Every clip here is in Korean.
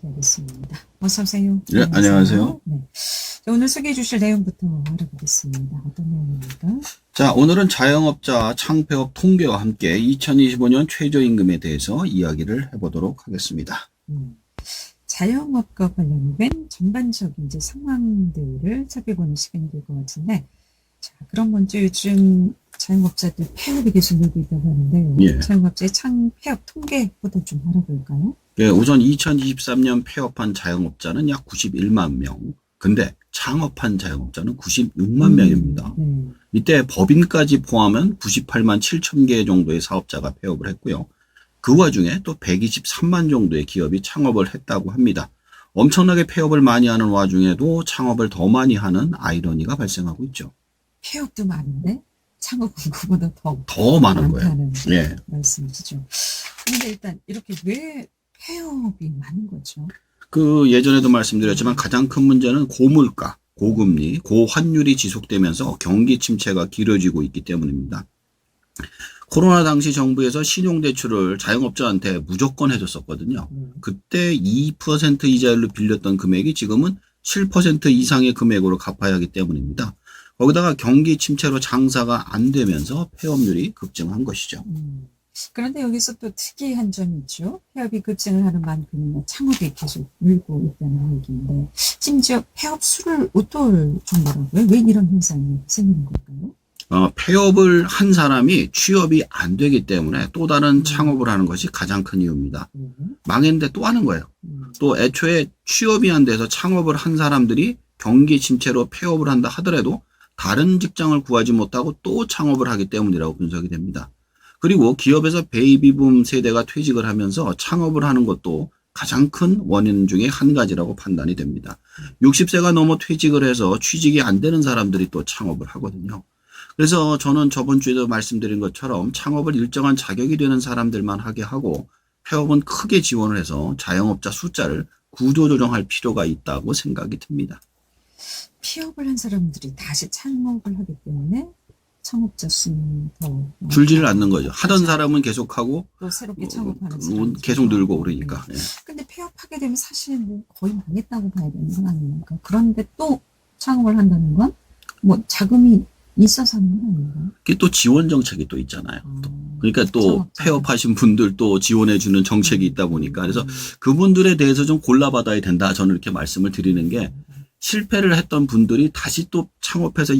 하겠습니다. 어서 오세요. 네, 안녕하세요. 네. 자, 오늘 소개해 주실 내용부터 알아보겠습니다. 어떤 내용입니까? 자, 오늘은 자영업자 창폐업 통계와 함께 2025년 최저임금에 대해서 이야기를 해보도록 하겠습니다. 자영업과 관련된 전반적인 이제 상황들을 살펴보는 시간이 될 것 같은데, 자, 그럼 먼저 요즘 자영업자들 폐업이 계속 늘고 있다고 하는데요. 예. 자영업자의 창폐업 통계부터 좀 알아볼까요? 예, 우선 2023년 폐업한 자영업자는 약 91만 명. 근데 창업한 자영업자는 96만 명입니다. 네. 이때 법인까지 포함한 98만 7천 개 정도의 사업자가 폐업을 했고요. 그 와중에 또 123만 정도의 기업이 창업을 했다고 합니다. 엄청나게 폐업을 많이 하는 와중에도 창업을 더 많이 하는 아이러니가 발생하고 있죠. 폐업도 많은데 창업은 그보다 더 많은 거예요. 많다는 예. 말씀이시죠. 그런데 일단 이렇게 왜 폐업이 많은 거죠? 그 예전에도 말씀드렸지만 가장 큰 문제는 고물가, 고금리, 고환율이 지속되면서 경기 침체가 길어지고 있기 때문입니다. 코로나 당시 정부에서 신용대출을 자영업자한테 무조건 해줬었거든요. 그때 2% 이자율로 빌렸던 금액이 지금은 7% 이상의 금액으로 갚아야 하기 때문입니다. 거기다가 경기 침체로 장사가 안 되면서 폐업률이 급증한 것이죠. 그런데 여기서 또 특이한 점이 있죠. 폐업이 급증을 하는 만큼 창업이 계속 늘고 있다는 얘기인데, 심지어 폐업 수를 웃돌 정도라고요? 왜 이런 현상이 생기는 걸까요? 폐업을 한 사람이 취업이 안 되기 때문에 또 다른 창업을 하는 것이 가장 큰 이유입니다. 망했는데 또 하는 거예요. 또 애초에 취업이 안 돼서 창업을 한 사람들이 경기 침체로 폐업을 한다 하더라도 다른 직장을 구하지 못하고 또 창업을 하기 때문이라고 분석이 됩니다. 그리고 기업에서 베이비붐 세대가 퇴직을 하면서 창업을 하는 것도 가장 큰 원인 중에 한 가지라고 판단이 됩니다. 60세가 넘어 퇴직을 해서 취직이 안 되는 사람들이 또 창업을 하거든요. 그래서 저는 저번 주에도 말씀드린 것처럼 창업을 일정한 자격이 되는 사람들만 하게 하고 폐업은 크게 지원을 해서 자영업자 숫자를 구조조정할 필요가 있다고 생각이 듭니다. 폐업을 한 사람들이 다시 창업을 하기 때문에 창업자 수는 더 줄지를 않는 거죠. 하던 사람은 계속하고 또 새롭게 창업하는 사람 계속 늘고 그러니까. 예. 근데 폐업하게 되면 사실 뭐 거의 망했다고 봐야 되는 건 아닙니까? 그런데 또 창업을 한다는 건 뭐 자금이 있어서 하는 건 아닌가요? 그게 또 지원 정책이 또 있잖아요. 그러니까 또 폐업하신 분들 또 지원해 주는 정책이 있다 보니까 그래서 그분들에 대해서 좀 골라받아야 된다. 저는 이렇게 말씀을 드리는 게 실패를 했던 분들이 다시 또 창업해서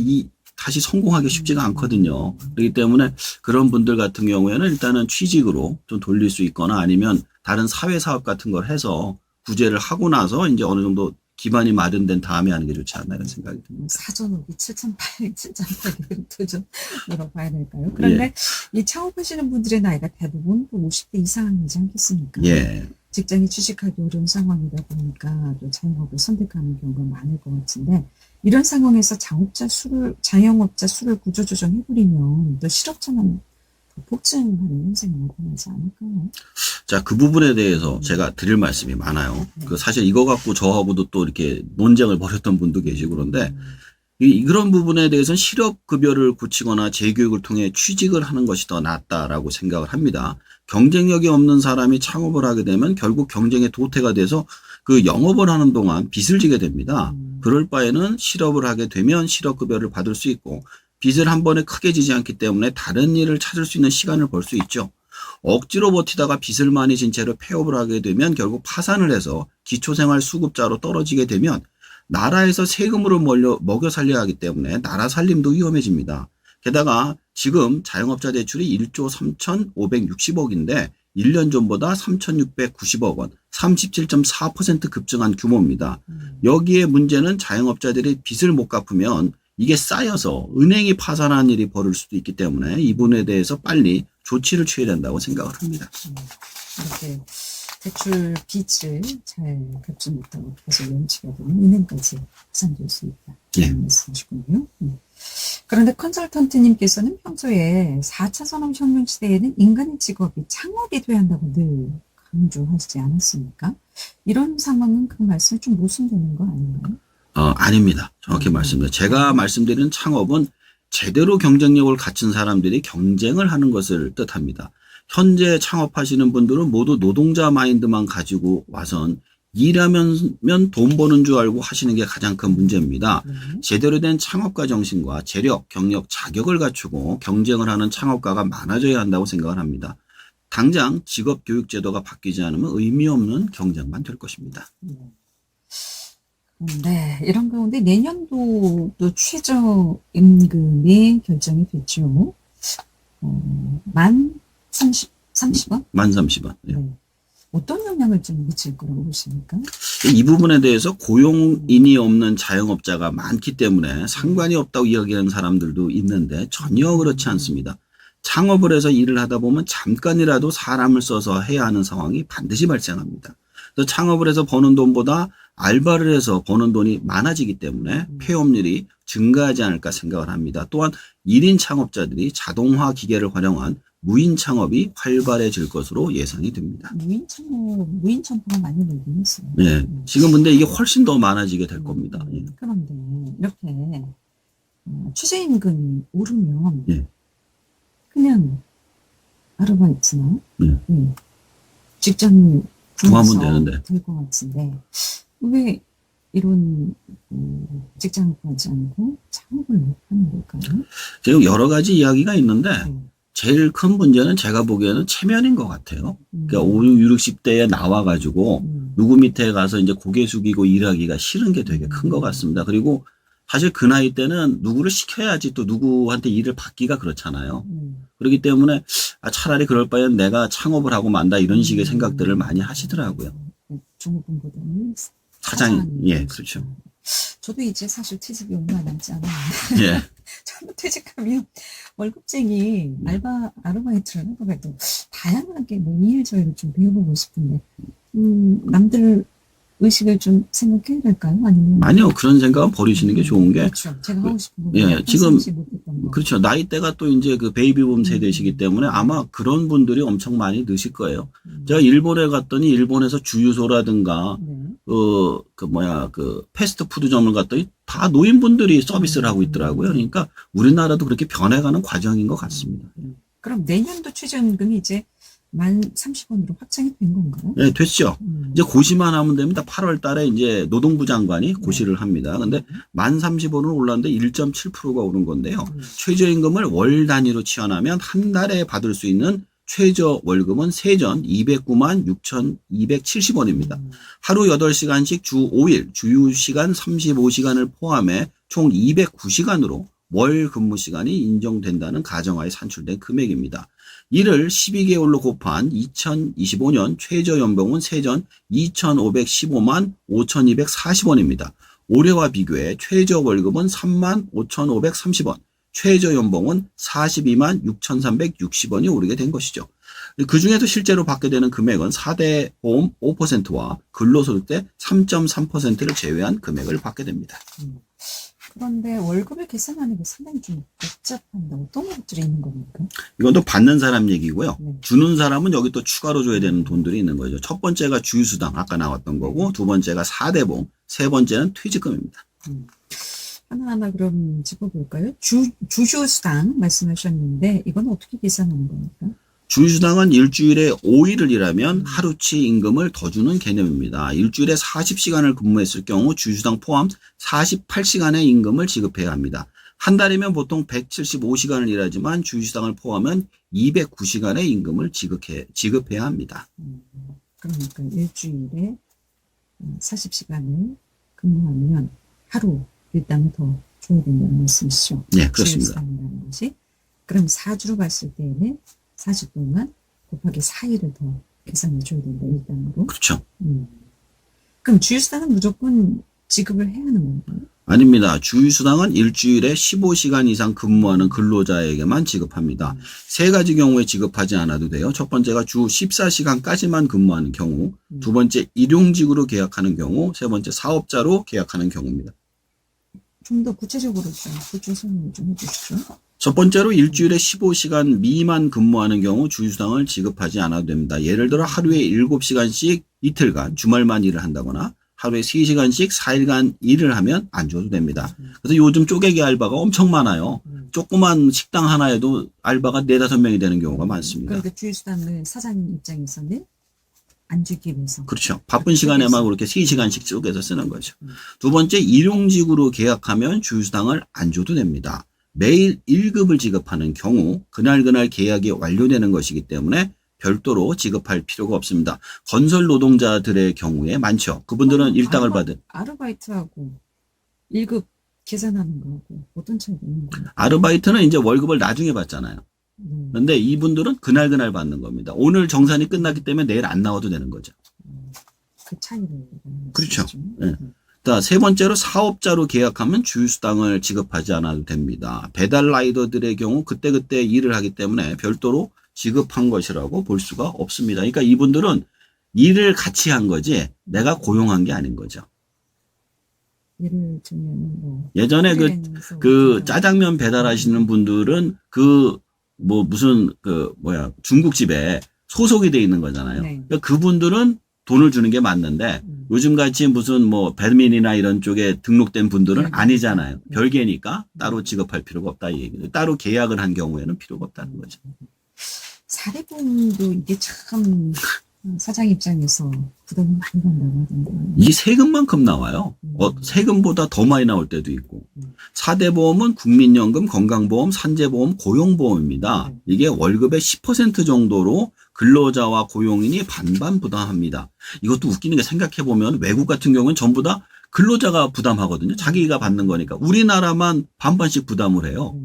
다시 성공하기 쉽지가 않거든요. 그렇기 때문에 그런 분들 같은 경우에는 일단은 취직으로 좀 돌릴 수 있거나 아니면 다른 사회 사업 같은 걸 해서 구제를 하고 나서 이제 어느 정도 기반이 마련된 다음에 하는 게 좋지 않나 이런 생각이 듭니다. 사전오기 7,800 도전으로 봐야 될까요? 그런데 예. 이 창업하시는 분들의 나이가 대부분 50대 이상이지 않겠습니까? 예. 직장에 취직하기 어려운 상황이다 보니까 또 자영업을 선택하는 경우가 많을 것 같은데, 이런 상황에서 자영업자 수를 구조조정해버리면 또 실업자만 더 폭증하는 현상이 나타나지 않을까요? 자, 그 부분에 대해서 제가 드릴 말씀이 많아요. 사실 이거 갖고 저하고도 또 이렇게 논쟁을 벌였던 분도 계시고 그런데 이런 부분에 대해서는 실업급여를 고치거나 재교육을 통해 취직을 하는 것이 더 낫다라고 생각을 합니다. 경쟁력이 없는 사람이 창업을 하게 되면 결국 경쟁의 도태가 돼서 그 영업을 하는 동안 빚을 지게 됩니다. 그럴 바에는 실업을 하게 되면 실업급여를 받을 수 있고 빚을 한 번에 크게 지지 않기 때문에 다른 일을 찾을 수 있는 시간을 벌 수 있죠. 억지로 버티다가 빚을 많이 진 채로 폐업을 하게 되면 결국 파산을 해서 기초생활수급자로 떨어지게 되면 나라에서 세금으로 먹여 살려야 하기 때문에 나라 살림도 위험해집니다. 게다가 지금 자영업자 대출이 1조 3,560억인데 1년 전보다 3,690억 원, 37.4% 급증한 규모입니다. 여기에 문제는 자영업자들이 빚을 못 갚으면 이게 쌓여서 은행이 파산하는 일이 벌어질 수도 있기 때문에 이 부분에 대해서 빨리 조치를 취해야 된다고 생각을 합니다. 이렇게 대출 빚을 잘 갚지 못하고 계속 연체가 되면 은행까지 파산될 수 있다. 이런 말씀이시군요. 그런데 컨설턴트님께서는 평소에 4차 산업혁명 시대에는 인간의 직업이 창업이 돼야 한다고 늘 강조하시지 않았습니까? 이런 상황은 그 말씀이 좀 모순되는 거 아닌가요? 아닙니다. 정확히 말씀드려요. 제가 말씀드리는 창업은 제대로 경쟁력을 갖춘 사람들이 경쟁을 하는 것을 뜻합니다. 현재 창업하시는 분들은 모두 노동자 마인드만 가지고 와선 일하면 돈 버는 줄 알고 하시는 게 가장 큰 문제입니다. 네. 제대로 된 창업가 정신과 재력, 경력, 자격을 갖추고 경쟁을 하는 창업가가 많아져야 한다고 생각을 합니다. 당장 직업 교육 제도가 바뀌지 않으면 의미 없는 경쟁만 될 것입니다. 네, 이런 가운데 내년도도 최저임금이 결정이 됐죠. 만 30원? 만 30원. 예. 네. 어떤 영향을 좀 미칠 거라고 보십니까? 이 부분에 대해서 고용인이 없는 자영업자가 많기 때문에 상관이 없다고 이야기하는 사람들도 있는데 전혀 그렇지 않습니다. 창업을 해서 일을 하다 보면 잠깐이라도 사람을 써서 해야 하는 상황이 반드시 발생합니다. 그래서 창업을 해서 버는 돈보다 알바를 해서 버는 돈이 많아지기 때문에 폐업률이 증가하지 않을까 생각을 합니다. 또한 1인 창업자들이 자동화 기계를 활용한 무인 창업이 활발해질 것으로 예상이 됩니다. 무인 창업가 많이 늘긴 했어요. 네, 지금 근데 이게 훨씬 더 많아지게 될 겁니다. 예. 그런데 이렇게 최저임금이 오르면 예. 그냥 아르바이트나 예. 직장을 구하면 되는데. 될 것 같은데 왜 이런 직장을 구하지 않고 창업을 하는 걸까요? 지금 여러 가지 이야기가 있는데 네. 제일 큰 문제는 제가 보기에는 체면인 것 같아요. 그러니까 5, 6, 60대에 나와가지고 누구 밑에 가서 이제 고개 숙이고 일하기가 싫은 게 되게 큰 것 같습니다. 그리고 사실 그 나이 때는 누구를 시켜야지 또 누구한테 일을 받기가 그렇잖아요. 그렇기 때문에 차라리 그럴 바엔 내가 창업을 하고 만다 이런 식의 생각들을 많이 하시더라고요. 중급보다는 사장이, 예, 그렇죠. 저도 이제 사실 퇴직이 얼마 남지 않았는데 예. 저도 퇴직하면 월급쟁이 아르바이트를 하더라도 다양하게 뭐 이 일 저 일을 좀 배워보고 싶은데 남들 의식을 좀 생각해야 될까요? 아니면 아니요, 그런 생각은 버리시는 게 좋은 게. 그렇죠. 제가 하고 싶은 거 예, 지금 못했던 거. 그렇죠. 나이대가 또 이제 그 베이비붐 세대시기 때문에 아마 그런 분들이 엄청 많이 느실 거예요. 제가 일본에 갔더니 일본에서 주유소라든가 네. 그 패스트푸드점을 갔더니 다 노인분들이 서비스를 하고 있더라고요. 그러니까 우리나라도 그렇게 변해가는 과정인 것 같습니다. 그럼 내년도 최저임금이 이제 만 30원으로 확정이 된 건가요? 네, 됐죠. 이제 고시만 하면 됩니다. 8월 달에 이제 노동부 장관이 고시를 합니다. 근데 만 30원으로 올랐는데 1.7%가 오른 건데요. 최저임금을 월 단위로 치환하면 한 달에 받을 수 있는 최저 월급은 세전 209만 6,270원입니다. 하루 8시간씩 주 5일, 주휴시간 35시간을 포함해 총 209시간으로 월 근무 시간이 인정된다는 가정하에 산출된 금액입니다. 이를 12개월로 곱한 2025년 최저연봉은 세전 2,515만 5,240원입니다. 올해와 비교해 최저 월급은 3만 5,530원, 최저연봉은 42만 6,360원이 오르게 된 것이죠. 그 중에서 실제로 받게 되는 금액은 4대 보험 5%와 근로소득세 3.3%를 제외한 금액을 받게 됩니다. 그런데 월급을 계산하는 게 상당히 좀 복잡한데 어떤 것들이 있는 겁니까? 이건 또 받는 사람 얘기고요. 네. 주는 사람은 여기 또 추가로 줘야 되는 돈들이 있는 거죠. 첫 번째가 주휴수당 아까 나왔던 거고 두 번째가 4대 보험, 세 번째는 퇴직금입니다. 하나하나 그럼 짚어볼까요? 주휴수당 말씀하셨는데 이건 어떻게 계산하는 겁니까? 주휴수당은 일주일에 5일을 일하면 하루치 임금을 더 주는 개념입니다. 일주일에 40시간을 근무했을 경우 주휴수당 포함 48시간의 임금을 지급해야 합니다. 한 달이면 보통 175시간을 일하지만 주휴수당을 포함하면 209시간의 임금을 지급해야 합니다. 그러니까 일주일에 40시간을 근무하면 하루 일당을 더 줘야 된다는 말씀이시죠? 네, 그렇습니다. 주휴수당이라는 것이. 그럼 4주로 봤을 때는 4주 동안 곱하기 4일을 더 계산해 줘야 된다, 일당으로. 그렇죠. 그럼 주휴수당은 무조건 지급을 해야 하는 건가요? 아닙니다. 주휴수당은 일주일에 15시간 이상 근무하는 근로자에게만 지급합니다. 세 가지 경우에 지급하지 않아도 돼요. 첫 번째가 주 14시간까지만 근무하는 경우, 두 번째 일용직으로 계약하는 경우, 세 번째 사업자로 계약하는 경우입니다. 좀 더 구체적으로 좀 구조 설명을 좀 해주시죠. 첫 번째로 일주일에 15시간 미만 근무하는 경우 주휴수당을 지급하지 않아도 됩니다. 예를 들어 하루에 7시간씩 이틀간 주말만 일을 한다거나 하루에 3시간씩 4일간 일을 하면 안 줘도 됩니다. 그래서 요즘 쪼개기 알바가 엄청 많아요. 조그만 식당 하나에도 알바가 4, 5명이 되는 경우가 많습니다. 그러니까 주휴수당을 사장님 입장에서는 안 주기 위해서. 그렇죠. 바쁜 시간에만 그렇게 3시간씩 쪼개서 쓰는 거죠. 두 번째, 일용직으로 계약하면 주휴수당을 안 줘도 됩니다. 매일 1급을 지급하는 경우 그날 계약이 완료되는 것이기 때문에 별도로 지급할 필요가 없습니다. 건설 노동자들의 경우에 많죠. 그분들은 일당을 받은. 아르바이트하고 1급 계산하는 거하고 어떤 차이가 있는 거예요? 아르바이트는 이제 월급을 나중에 받잖아요. 그런데 이분들은 그날 받는 겁니다. 오늘 정산이 끝났기 때문에 내일 안 나와도 되는 거죠. 그 차이를. 그렇죠. 네. 세 번째로 사업자로 계약하면 주휴수당을 지급하지 않아도 됩니다. 배달 라이더들의 경우 그때그때 일을 하기 때문에 별도로 지급한 것이라고 볼 수가 없습니다. 그러니까 이분들은 일을 같이 한 거지 내가 고용한 게 아닌 거죠. 예를 들면 뭐 예전에 그 짜장면 배달하시는 분들은 무슨 중국집에 소속이 돼 있는 거잖아요. 네. 그러니까 그분들은 돈을 주는 게 맞는데 요즘같이 무슨 뭐 배민이나 이런 쪽에 등록된 분들은 아니잖아요. 별개니까 따로 지급할 필요가 없다 이 얘기죠. 따로 계약을 한 경우에는 필요가 없다는 거죠. 사대보험도 이게 참 사장 입장에서 부담이 많이 간다고 하던데. 이 세금만큼 나와요. 세금보다 더 많이 나올 때도 있고. 4대 보험은 국민연금, 건강보험, 산재보험, 고용보험입니다. 이게 월급의 10% 정도로 근로자와 고용인이 반반 부담합니다. 이것도 웃기는 게 생각해보면 외국 같은 경우는 전부 다 근로자가 부담하거든요. 자기가 받는 거니까. 우리나라만 반반씩 부담을 해요.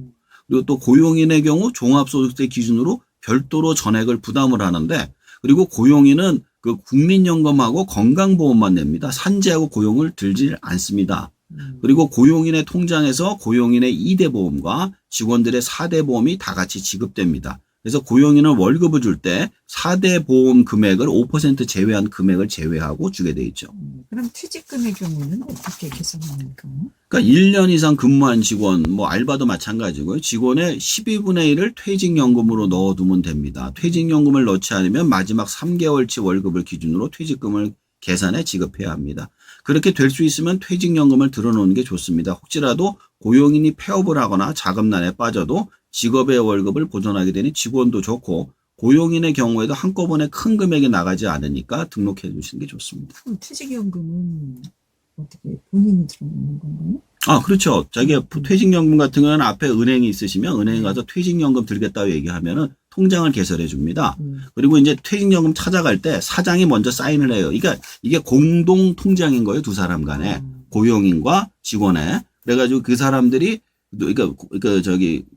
그리고 또 고용인의 경우 종합소득세 기준으로 별도로 전액을 부담을 하는데, 그리고 고용인은 그 국민연금하고 건강보험만 냅니다. 산재하고 고용을 들지 않습니다. 그리고 고용인의 통장에서 고용인의 2대 보험과 직원들의 4대 보험이 다 같이 지급됩니다. 그래서 고용인은 월급을 줄 때 4대 보험 금액을 5% 제외한 금액을 제외하고 주게 돼 있죠. 그럼 퇴직금의 경우는 어떻게 계산합니까? 그러니까 1년 이상 근무한 직원, 뭐 알바도 마찬가지고요. 직원의 12분의 1을 퇴직연금으로 넣어두면 됩니다. 퇴직연금을 넣지 않으면 마지막 3개월치 월급을 기준으로 퇴직금을 계산해 지급해야 합니다. 그렇게 될 수 있으면 퇴직연금을 들어놓는 게 좋습니다. 혹시라도 고용인이 폐업을 하거나 자금난에 빠져도 직업의 월급을 보존하게 되니 직원도 좋고, 고용인의 경우에도 한꺼번에 큰 금액이 나가지 않으니까 등록해 주시는 게 좋습니다. 그럼 퇴직연금은 어떻게 본인이 들어놓는 건가요? 그렇죠. 자기가 퇴직연금 같은 경우는 앞에 은행이 있으시면 은행에 가서 퇴직연금 들겠다고 얘기하면은 통장을 개설해 줍니다. 그리고 이제 퇴직연금 찾아갈 때 사장이 먼저 사인을 해요. 그러니까 이게 공동 통장인 거예요. 두 사람 간에. 고용인과 직원의. 그래가지고 그 사람들이 그러니까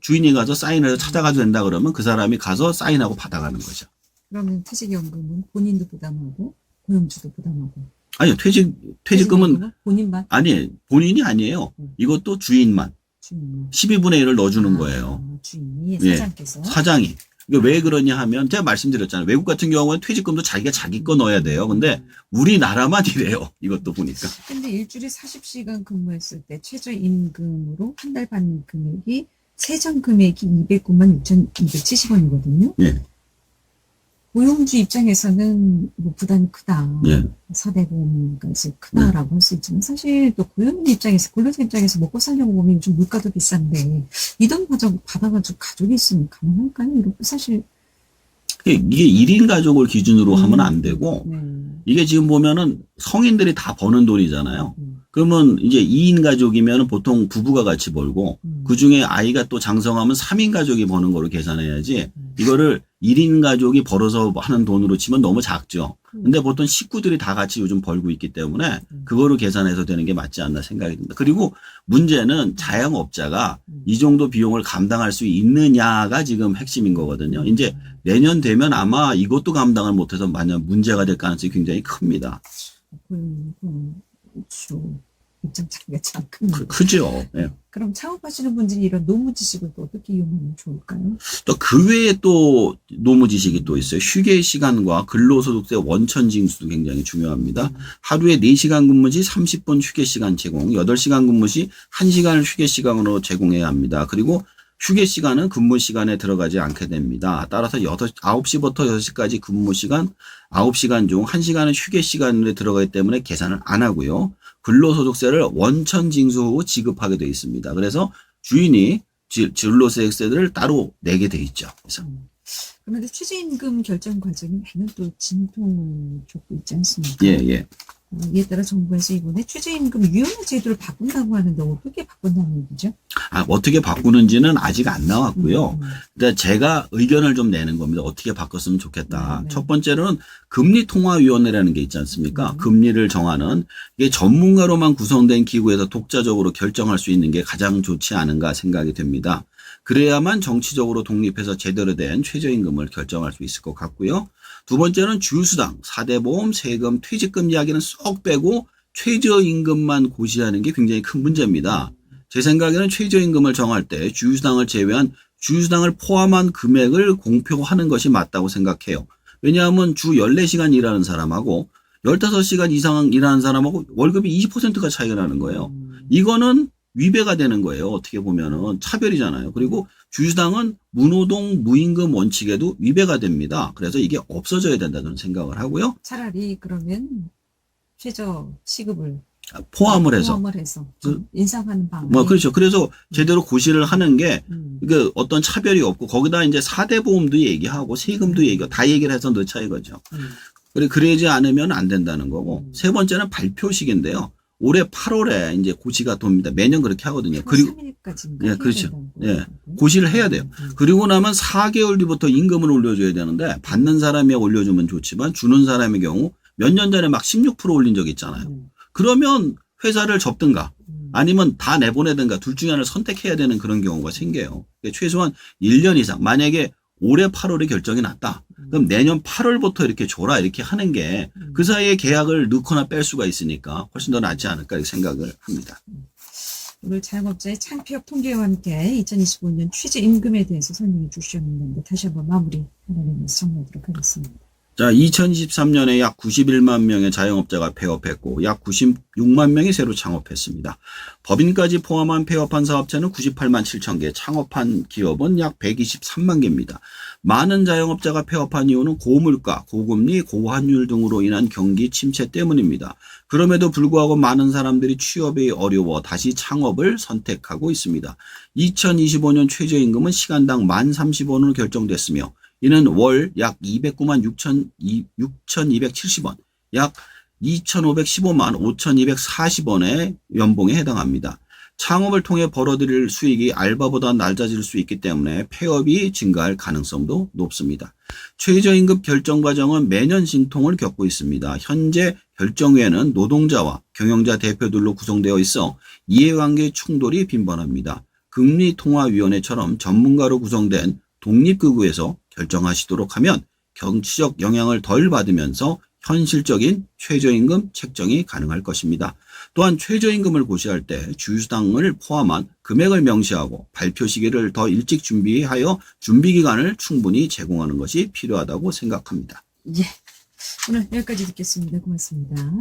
주인이 가서 사인을 해서 찾아가도 된다 그러면 그 사람이 가서 사인하고 받아가는 거죠. 그러면 퇴직연금은 본인도 부담하고 고용주도 부담하고. 아니요. 퇴직금은 본인만? 아니, 본인이 아니에요. 이것도 주인만. 12분의 1을 넣어주는 거예요. 주인이, 사장께서. 사장이. 왜 그러냐 하면 제가 말씀드렸잖아요. 외국 같은 경우는 퇴직금도 자기가 자기 거 넣어야 돼요. 근데 우리나라만 이래요. 이것도 보니까. 근데 일주일에 40시간 근무했을 때 최저임금으로 한 달 받는 금액이 세전 금액이 209만 6,270원이거든요. 예. 고용주 입장에서는 뭐 부담이 크다. 예. 4대 보험까지 크다라고 할 수 있지만 사실 또 고용인 입장에서, 근로자 입장에서 먹고 살려고 보면 요즘 물가도 비싼데 이 돈 받아가지고 가족이 있으면 가능할까요? 이렇게 사실. 이게 1인 가족을 기준으로 하면 안 되고, 네. 이게 지금 보면은 성인들이 다 버는 돈이잖아요. 그러면 이제 2인 가족이면 보통 부부가 같이 벌고, 그 중에 아이가 또 장성하면 3인 가족이 버는 거로 계산해야지, 이거를 1인 가족이 벌어서 하는 돈으로 치면 너무 작죠. 근데 보통 식구들이 다 같이 요즘 벌고 있기 때문에 그거로 계산해서 되는 게 맞지 않나 생각이 듭니다. 그리고 문제는 자영업자가 이 정도 비용을 감당할 수 있느냐가 지금 핵심인 거거든요. 이제 내년 되면 아마 이것도 감당을 못해서 만약 문제가 될 가능성이 굉장히 큽니다. 그렇죠. 입장 차이가 참 큽니다. 크죠. 네. 그럼 창업하시는 분들이 이런 노무 지식을 또 어떻게 이용하면 좋을까요? 또 그 외에 또 노무 지식이 또 있어요. 휴게 시간과 근로소득세 원천 징수도 굉장히 중요합니다. 하루에 4시간 근무 시 30분 휴게 시간 제공, 8시간 근무 시 1시간을 휴게 시간으로 제공해야 합니다. 그리고 휴게 시간은 근무 시간에 들어가지 않게 됩니다. 따라서 9시부터 6시까지 근무 시간 9시간 중 1시간은 휴게 시간에 들어가기 때문에 계산을 안 하고요. 근로소득세를 원천 징수 후 지급하게 되어 있습니다. 그래서 주인이 근로소득세를 따로 내게 돼 있죠. 그래서. 그런데 최저임금 결정 과정이 매년 또 진통을 줬고 있지 않습니까? 예, 예. 이에 따라 정부에서 이번에 최저임금 유연화 제도를 바꾼다고 하는데 어떻게 바꾼다는 얘기죠? 어떻게 바꾸는지는 아직 안 나왔고요. 음. 근데 제가 의견을 좀 내는 겁니다. 어떻게 바꿨으면 좋겠다. 네. 첫 번째는 금리통화위원회라는 게 있지 않습니까? 금리를 정하는 이게 전문가로만 구성된 기구에서 독자적으로 결정할 수 있는 게 가장 좋지 않은가 생각이 됩니다. 그래야만 정치적으로 독립해서 제대로 된 최저임금을 결정할 수 있을 것 같고요. 두 번째는 주휴수당, 4대 보험, 세금, 퇴직금 이야기는 쏙 빼고 최저임금만 고시하는 게 굉장히 큰 문제입니다. 제 생각에는 최저임금을 정할 때 주휴수당을 제외한 주휴수당을 포함한 금액을 공표하는 것이 맞다고 생각해요. 왜냐하면 주 14시간 일하는 사람하고 15시간 이상 일하는 사람하고 월급이 20%가 차이가 나는 거예요. 이거는 위배가 되는 거예요. 어떻게 보면은 차별이잖아요. 그리고 주휴수당은 무노동 무임금 원칙에도 위배가 됩니다. 그래서 이게 없어져야 된다는 생각을 하고요. 차라리 그러면 최저 시급을 포함을 해서. 좀 인상하는 방법. 그렇죠. 그래서 제대로 고시를 하는 게 이게 어떤 차별이 없고 거기다 이제 4대 보험도 얘기하고 세금도 얘기하고 다 얘기를 해서 넣자 이거죠. 그러지 않으면 안 된다는 거고. 세 번째는 발표식인데요. 올해 8월에 이제 고시가 돕니다. 매년 그렇게 하거든요. 그리고 3일까지인가? 예, 그렇죠. 예. 고시를 해야 돼요. 그리고 나면 4개월 뒤부터 임금을 올려줘야 되는데 받는 사람이 올려주면 좋지만 주는 사람의 경우 몇 년 전에 막 16% 올린 적 있잖아요. 그러면 회사를 접든가 아니면 다 내보내든가 둘 중에 하나를 선택해야 되는 그런 경우가 생겨요. 최소한 1년 이상. 만약에 올해 8월에 결정이 났다. 그럼 내년 8월부터 이렇게 줘라 이렇게 하는 게 그 사이에 계약을 넣거나 뺄 수가 있으니까 훨씬 더 낫지 않을까 이렇게 생각을 합니다. 오늘 자영업자의 창피력 통계와 함께 2025년 최저임금에 대해서 설명해 주셨는데 다시 한번 마무리하면서 정리하도록 하겠습니다. 자, 2023년에 약 91만 명의 자영업자가 폐업했고 약 96만 명이 새로 창업했습니다. 법인까지 포함한 폐업한 사업체는 98만 7천 개, 창업한 기업은 약 123만 개입니다. 많은 자영업자가 폐업한 이유는 고물가, 고금리, 고환율 등으로 인한 경기 침체 때문입니다. 그럼에도 불구하고 많은 사람들이 취업이 어려워 다시 창업을 선택하고 있습니다. 2025년 최저임금은 시간당 1,030원으로 결정됐으며 이는 월 약 209만 6,270원, 약 2,515만 5,240원의 연봉에 해당합니다. 창업을 통해 벌어들일 수익이 알바보다 낮아질 수 있기 때문에 폐업이 증가할 가능성도 높습니다. 최저임금 결정 과정은 매년 진통을 겪고 있습니다. 현재 결정위에는 노동자와 경영자 대표들로 구성되어 있어 이해관계 충돌이 빈번합니다. 금리통화위원회처럼 전문가로 구성된 독립기구에서 결정하시도록 하면 정치적 영향을 덜 받으면서 현실적인 최저임금 책정이 가능할 것입니다. 또한 최저임금을 고시할 때 주휴수당을 포함한 금액을 명시하고 발표 시기를 더 일찍 준비하여 준비기간을 충분히 제공하는 것이 필요하다고 생각합니다. 예, 오늘 여기까지 듣겠습니다. 고맙습니다.